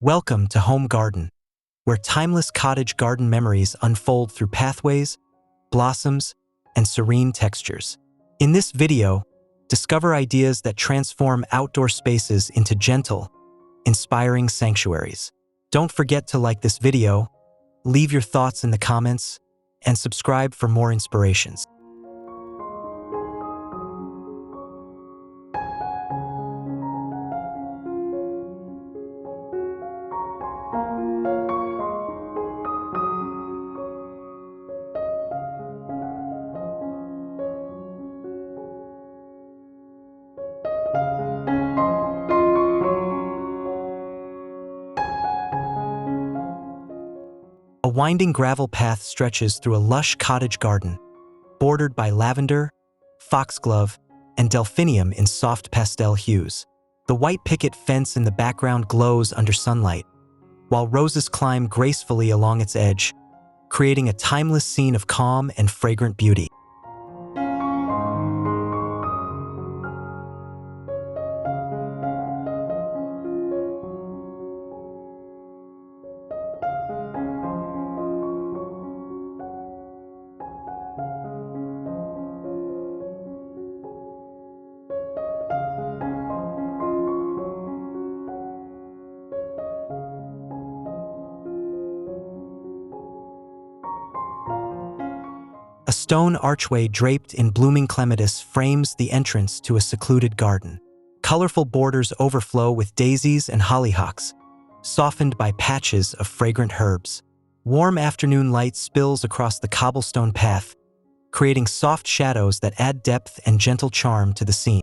Welcome to Home Garden, where timeless cottage garden memories unfold through pathways, blossoms, and serene textures. In this video, discover ideas that transform outdoor spaces into gentle, inspiring sanctuaries. Don't forget to like this video, leave your thoughts in the comments, and subscribe for more inspirations. A winding gravel path stretches through a lush cottage garden, bordered by lavender, foxglove, and delphinium in soft pastel hues. The white picket fence in the background glows under sunlight, while roses climb gracefully along its edge, creating a timeless scene of calm and fragrant beauty. A stone archway draped in blooming clematis frames the entrance to a secluded garden. Colorful borders overflow with daisies and hollyhocks, softened by patches of fragrant herbs. Warm afternoon light spills across the cobblestone path, creating soft shadows that add depth and gentle charm to the scene.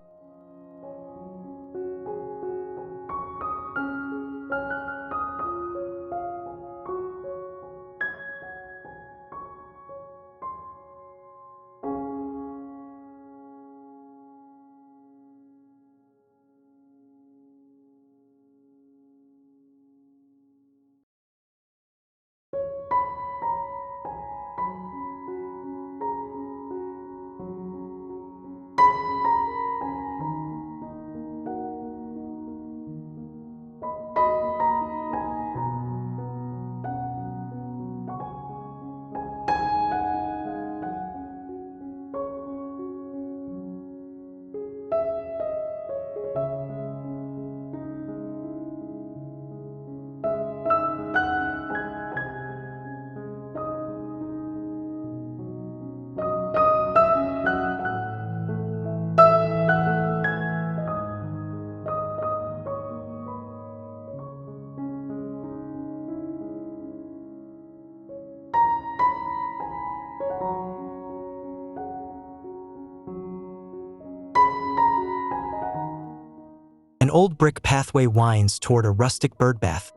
An old brick pathway winds toward a rustic birdbath,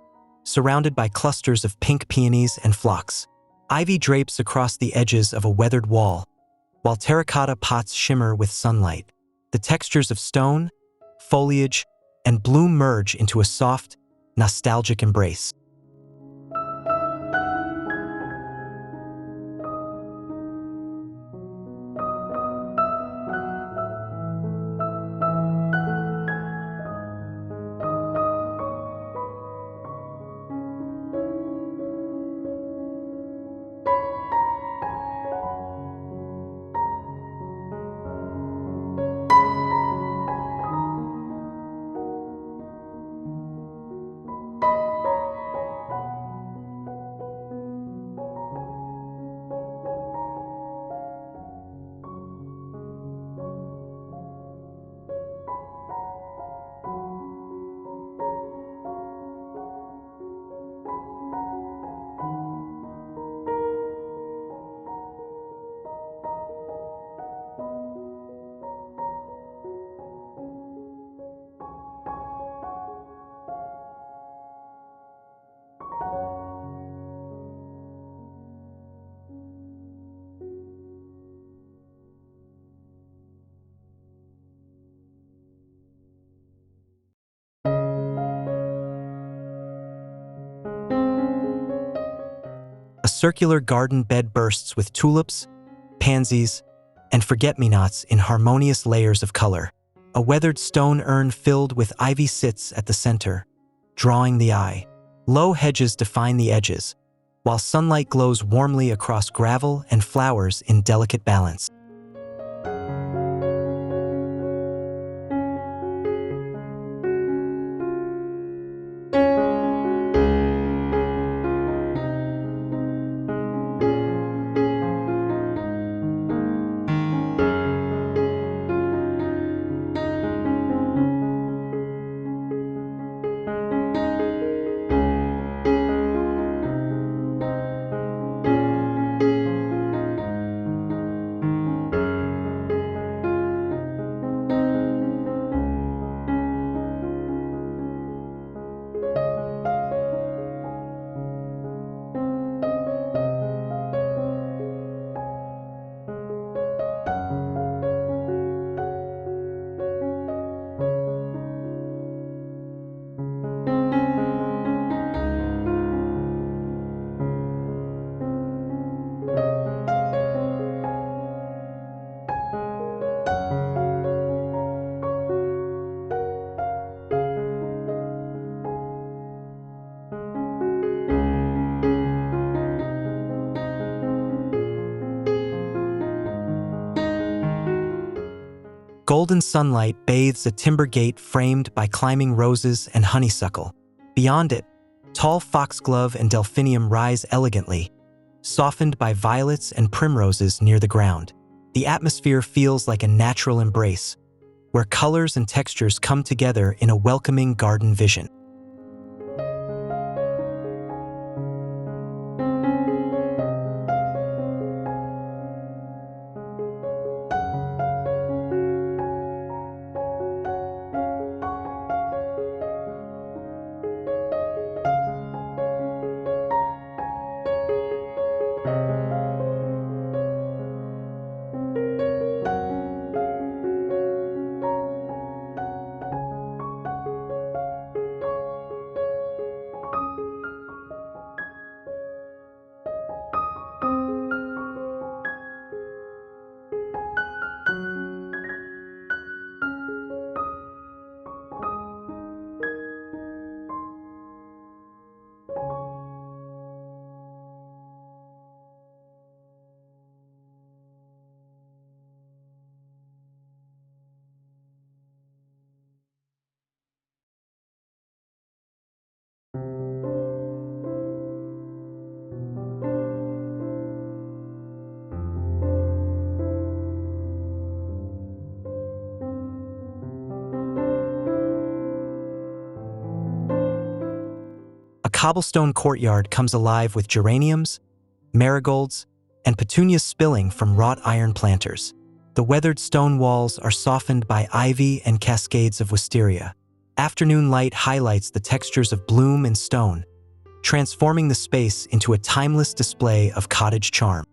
surrounded by clusters of pink peonies and phlox. Ivy drapes across the edges of a weathered wall, while terracotta pots shimmer with sunlight. The textures of stone, foliage, and bloom merge into a soft, nostalgic embrace. A circular garden bed bursts with tulips, pansies, and forget-me-nots in harmonious layers of color. A weathered stone urn filled with ivy sits at the center, drawing the eye. Low hedges define the edges, while sunlight glows warmly across gravel and flowers in delicate balance. Golden sunlight bathes a timber gate framed by climbing roses and honeysuckle. Beyond it, tall foxglove and delphinium rise elegantly, softened by violets and primroses near the ground. The atmosphere feels like a natural embrace, where colors and textures come together in a welcoming garden vision. A cobblestone courtyard comes alive with geraniums, marigolds, and petunias spilling from wrought iron planters. The weathered stone walls are softened by ivy and cascades of wisteria. Afternoon light highlights the textures of bloom and stone, transforming the space into a timeless display of cottage charm.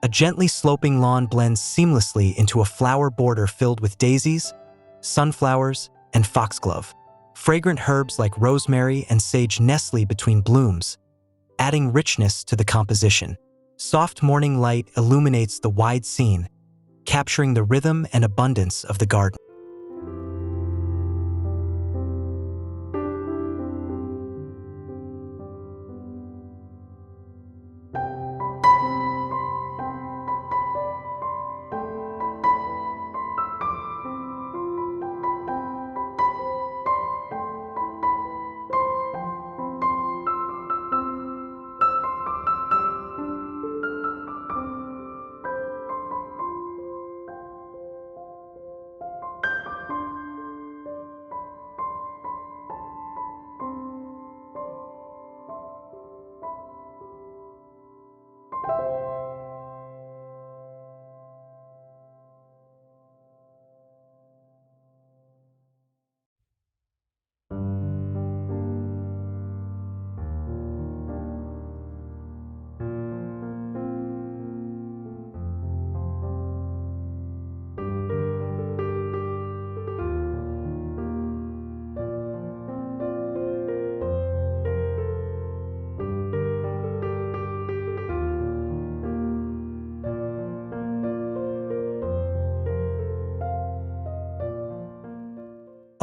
A gently sloping lawn blends seamlessly into a flower border filled with daisies, sunflowers, and foxglove. Fragrant herbs like rosemary and sage nestle between blooms, adding richness to the composition. Soft morning light illuminates the wide scene, capturing the rhythm and abundance of the garden.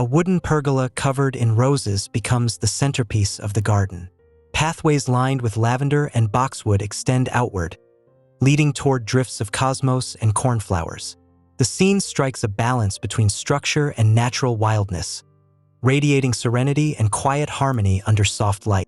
A wooden pergola covered in roses becomes the centerpiece of the garden. Pathways lined with lavender and boxwood extend outward, leading toward drifts of cosmos and cornflowers. The scene strikes a balance between structure and natural wildness, radiating serenity and quiet harmony under soft light.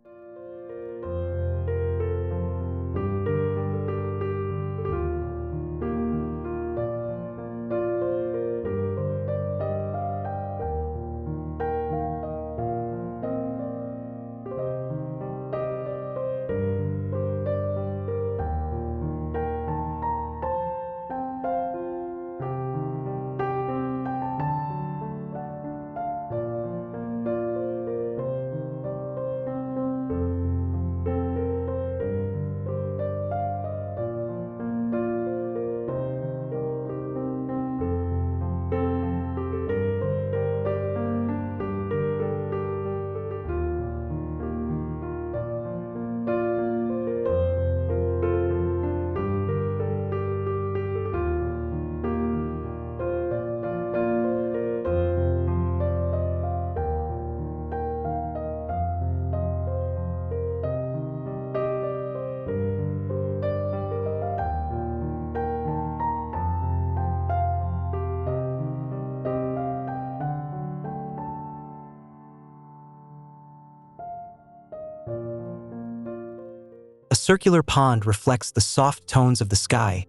A circular pond reflects the soft tones of the sky,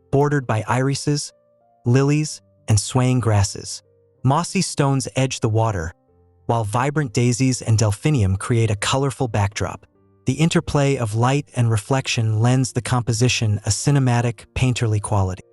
bordered by irises, lilies, and swaying grasses. Mossy stones edge the water, while vibrant daisies and delphinium create a colorful backdrop. The interplay of light and reflection lends the composition a cinematic, painterly quality.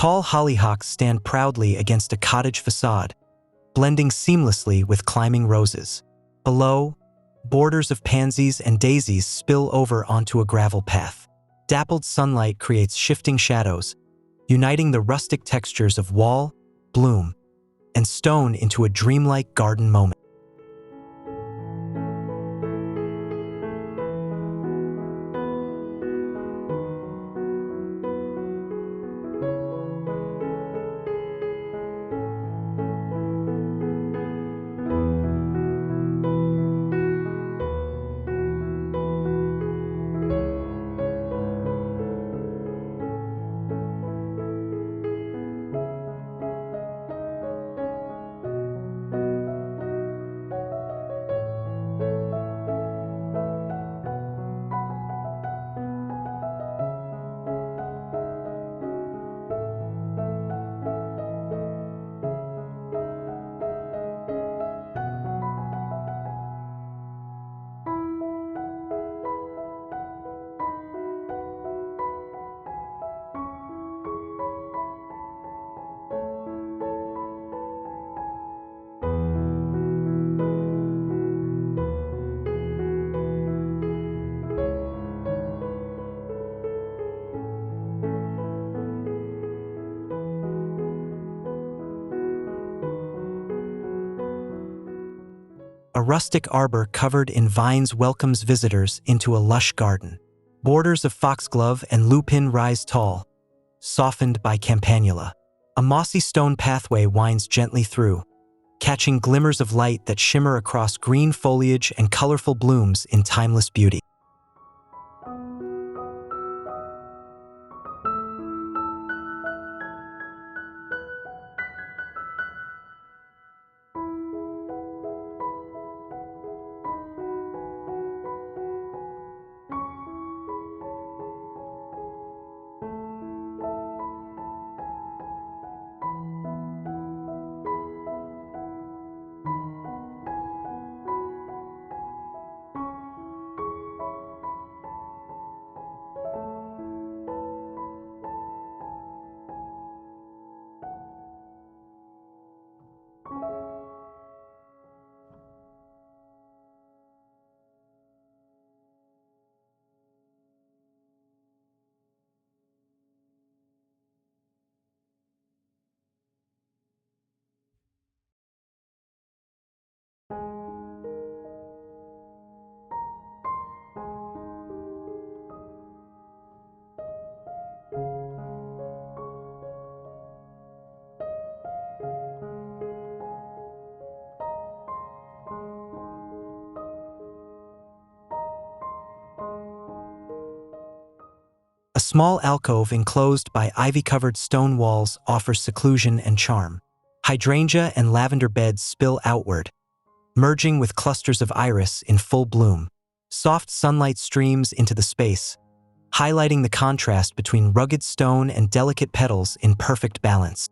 Tall hollyhocks stand proudly against a cottage facade, blending seamlessly with climbing roses. Below, borders of pansies and daisies spill over onto a gravel path. Dappled sunlight creates shifting shadows, uniting the rustic textures of wall, bloom, and stone into a dreamlike garden moment. A rustic arbor covered in vines welcomes visitors into a lush garden. Borders of foxglove and lupin rise tall, softened by campanula. A mossy stone pathway winds gently through, catching glimmers of light that shimmer across green foliage and colorful blooms in timeless beauty. A small alcove enclosed by ivy-covered stone walls offers seclusion and charm. Hydrangea and lavender beds spill outward, merging with clusters of iris in full bloom. Soft sunlight streams into the space, highlighting the contrast between rugged stone and delicate petals in perfect balance.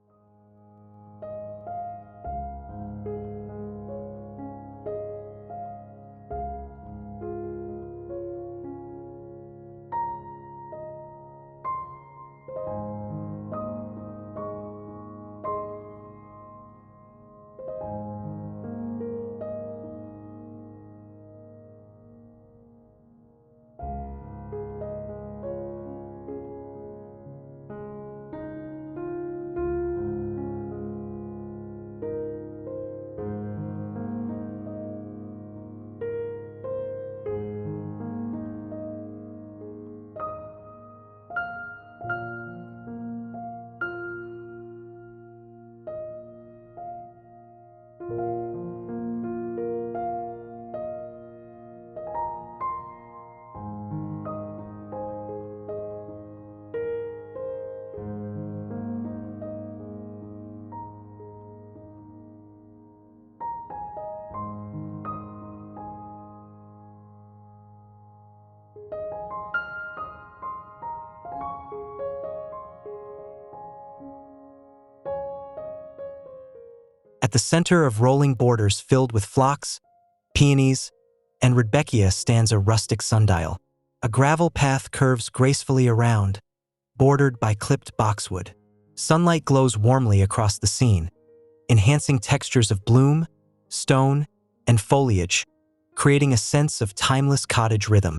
At the center of rolling borders filled with phlox, peonies, and rudbeckia stands a rustic sundial. A gravel path curves gracefully around, bordered by clipped boxwood. Sunlight glows warmly across the scene, enhancing textures of bloom, stone, and foliage, creating a sense of timeless cottage rhythm.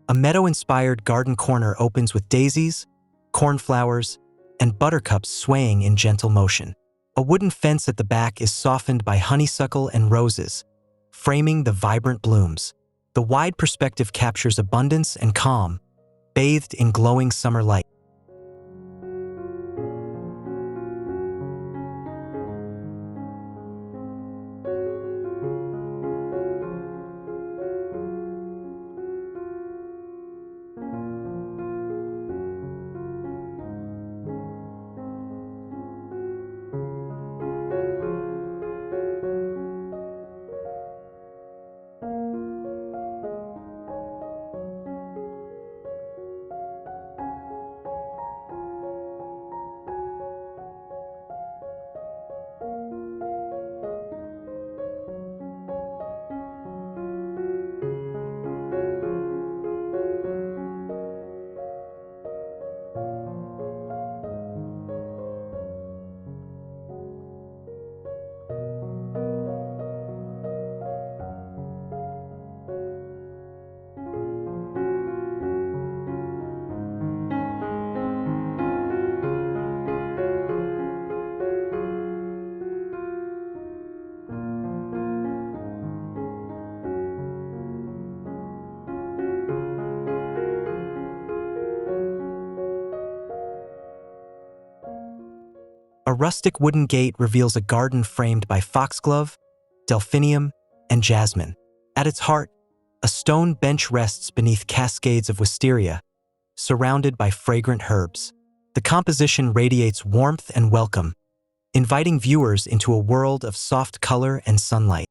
A meadow-inspired garden corner opens with daisies, cornflowers, and buttercups swaying in gentle motion. A wooden fence at the back is softened by honeysuckle and roses, framing the vibrant blooms. The wide perspective captures abundance and calm, bathed in glowing summer light. rustic wooden gate reveals a garden framed by foxglove, delphinium, and jasmine. At its heart, a stone bench rests beneath cascades of wisteria, surrounded by fragrant herbs. The composition radiates warmth and welcome, inviting viewers into a world of soft color and sunlight.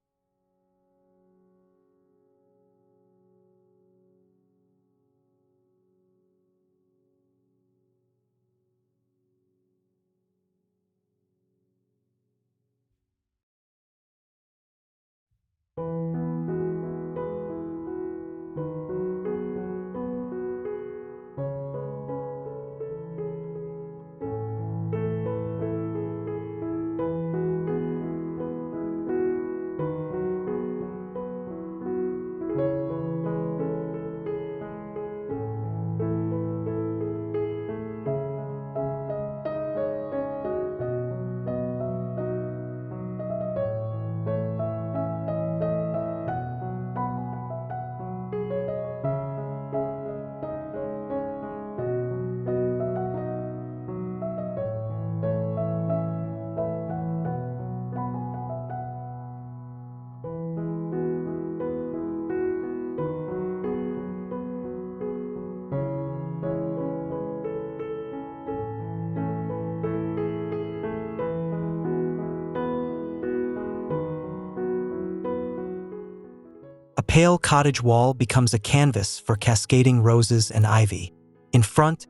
A pale cottage wall becomes a canvas for cascading roses and ivy. In front,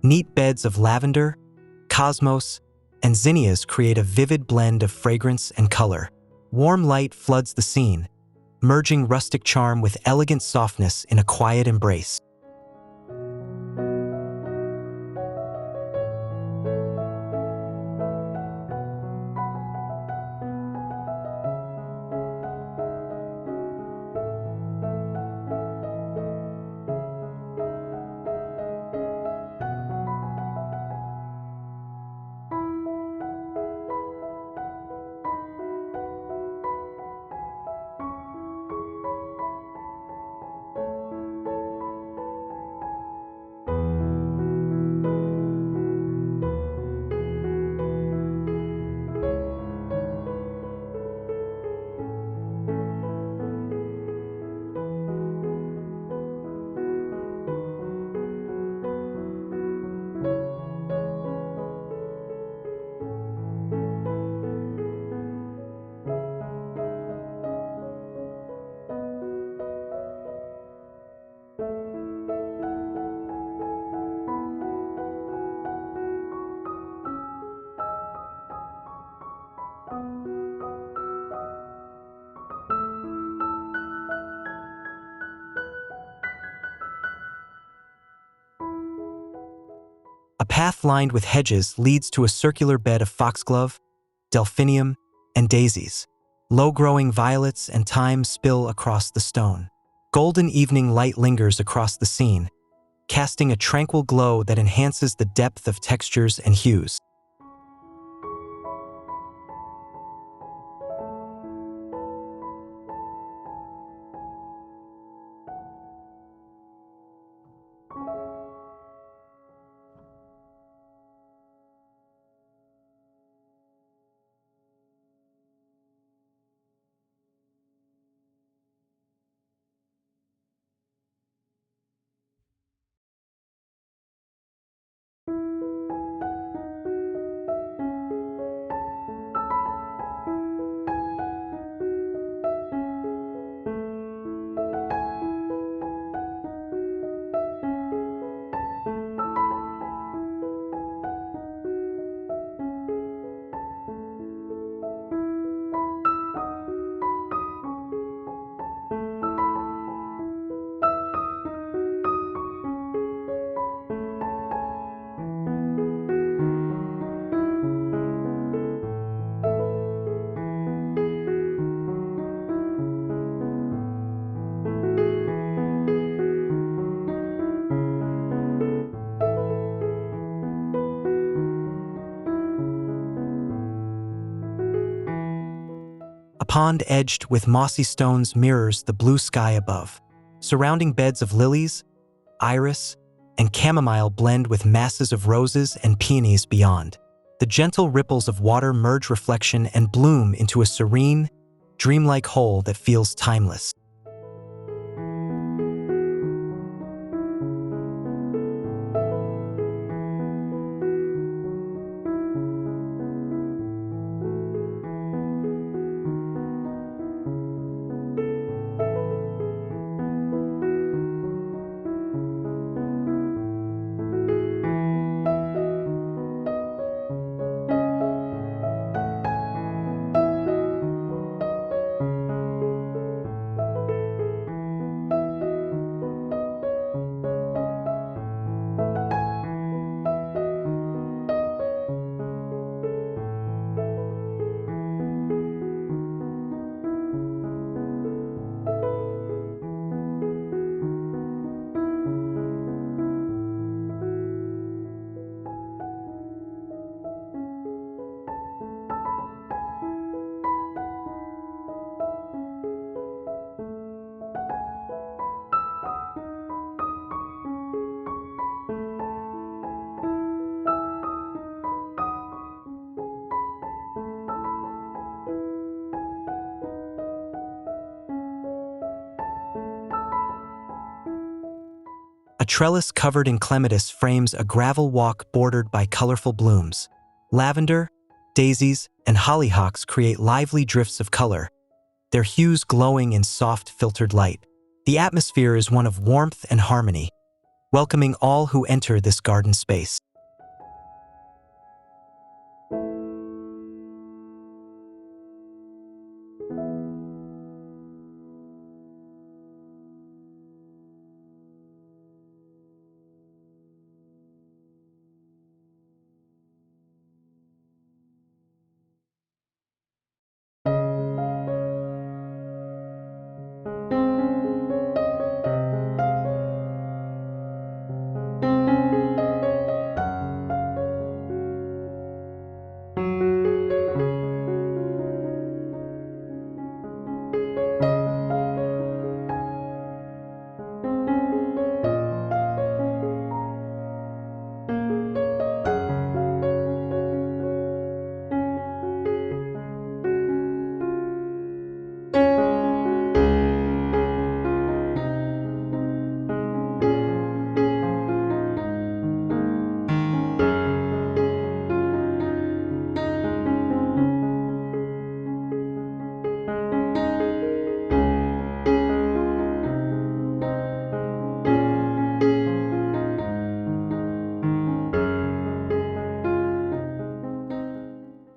neat beds of lavender, cosmos, and zinnias create a vivid blend of fragrance and color. Warm light floods the scene, merging rustic charm with elegant softness in a quiet embrace. A path lined with hedges leads to a circular bed of foxglove, delphinium, and daisies. Low-growing violets and thyme spill across the stone. Golden evening light lingers across the scene, casting a tranquil glow that enhances the depth of textures and hues. A pond edged with mossy stones mirrors the blue sky above. Surrounding beds of lilies, iris, and chamomile blend with masses of roses and peonies beyond. The gentle ripples of water merge reflection and bloom into a serene, dreamlike whole that feels timeless. A trellis covered in clematis frames a gravel walk bordered by colorful blooms. Lavender, daisies, and hollyhocks create lively drifts of color, their hues glowing in soft, filtered light. The atmosphere is one of warmth and harmony, welcoming all who enter this garden space.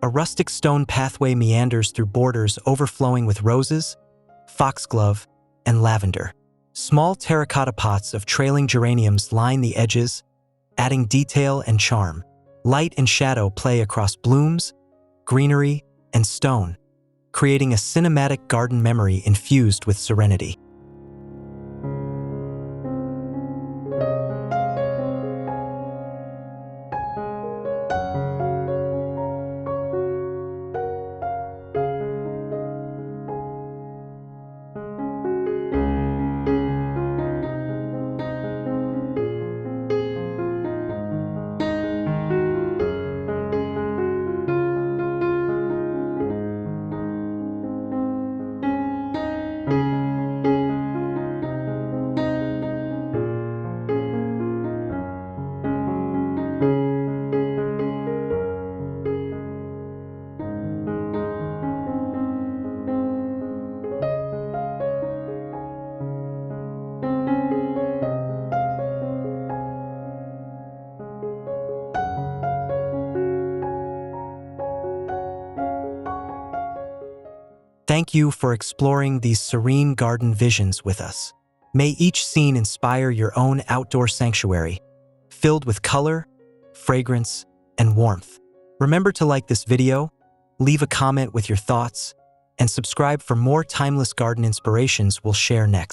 A rustic stone pathway meanders through borders overflowing with roses, foxglove, and lavender. Small terracotta pots of trailing geraniums line the edges, adding detail and charm. Light and shadow play across blooms, greenery, and stone, creating a cinematic garden memory infused with serenity. Thank you for exploring these serene garden visions with us. May each scene inspire your own outdoor sanctuary, filled with color, fragrance, and warmth. Remember to like this video, leave a comment with your thoughts, and subscribe for more timeless garden inspirations we'll share next.